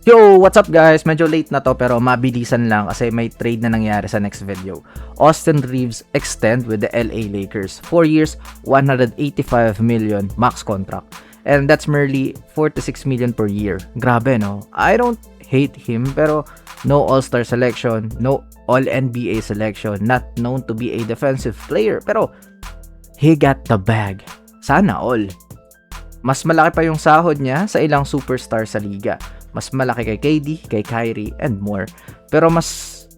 Yo, what's up guys? Medyo late na to pero mabilisan lang kasi may trade na nangyari sa next video. Austin Reeves extend with the LA Lakers. 4 years, 185 million max contract. And that's merely 4 to 6 million per year. Grabe no? I don't hate him pero no All-Star selection, no All-NBA selection, not known to be a defensive player pero he got the bag. Sana all. Mas malaki pa yung sahod niya sa ilang superstar sa liga. Mas malaki kay KD, kay Kyrie, and more. Pero mas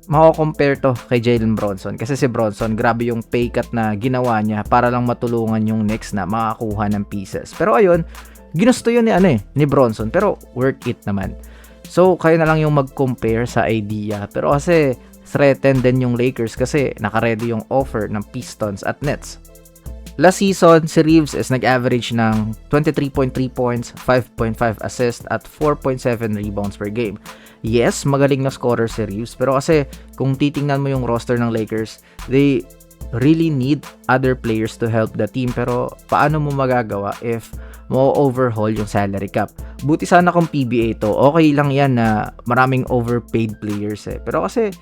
mako-compare to kay Jalen Bronson. Kasi si Bronson, grabe yung pay cut na ginawa niya para lang matulungan yung Knicks na makakuha ng pieces. Pero ayun, ginusto yun ni Bronson. Pero worth it naman. So, kayo na lang yung mag-compare sa idea. Pero kasi threatened din yung Lakers kasi nakaredy yung offer ng Pistons at Nets. Last season, si Reeves is nag-average ng 23.3 points, 5.5 assists at 4.7 rebounds per game. Yes, magaling na scorer si Reeves pero kasi kung titingnan mo yung roster ng Lakers, they really need other players to help the team pero paano mo magagawa if mo-overhaul yung salary cap? Buti sana kung PBA to, okay lang yan na maraming overpaid players pero kasi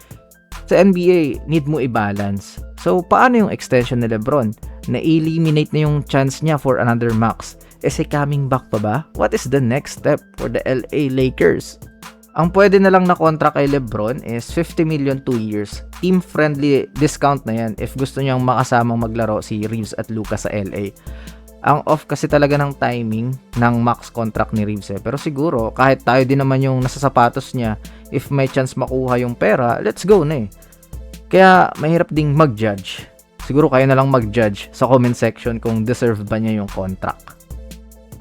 sa NBA, need mo i-balance. So, paano yung extension ni LeBron? Na-eliminate na yung chance niya for another max. Coming back pa ba? What is the next step for the LA Lakers? Ang pwede na lang na contract kay LeBron is 50 million 2 years. Team-friendly discount na yan if gusto niyang makasamang maglaro si Reeves at Lucas sa LA. Ang off kasi talaga ng timing ng max contract ni Reeves Pero siguro, kahit tayo din naman yung nasa sapatos niya, if may chance makuha yung pera, let's go na Kaya, mahirap ding mag-judge. Siguro kayo na lang mag-judge sa comment section kung deserve ba niya yung contract.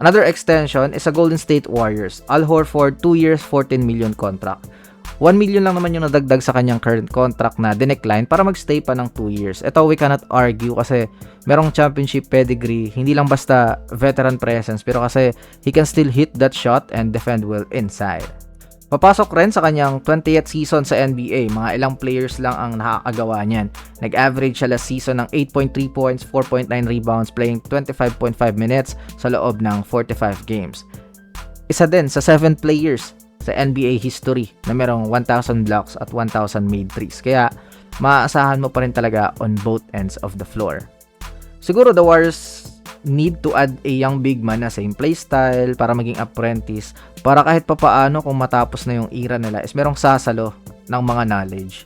Another extension is sa Golden State Warriors. Al Horford, 2 years, 14 million contract. 1 million lang naman yung nadagdag sa kanyang current contract na dinecline para magstay pa ng 2 years. Ito, we cannot argue kasi merong championship pedigree, hindi lang basta veteran presence, pero kasi he can still hit that shot and defend well inside. Papasok rin sa kanyang 20th season sa NBA, mga ilang players lang ang nakakagawa niyan. Nag-average siya last season ng 8.3 points, 4.9 rebounds, playing 25.5 minutes sa loob ng 45 games. Isa din sa 7 players sa NBA history na merong 1,000 blocks at 1,000 made threes. Kaya, maaasahan mo pa rin talaga on both ends of the floor. Siguro the Warriors need to add a young big man na same playstyle para maging apprentice para kahit papaano kung matapos na yung era nila is merong sasalo ng mga knowledge.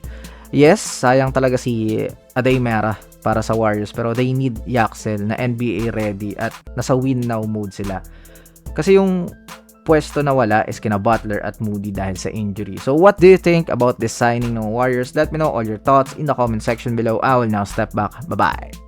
Yes, sayang talaga si Aday Mera para sa Warriors pero they need Yaxel na NBA ready at nasa win now mode sila. Kasi yung pwesto na wala is kina Butler at Moody dahil sa injury. So what do you think about this signing ng Warriors? Let me know all your thoughts in the comment section below. I will now step back. Bye-bye!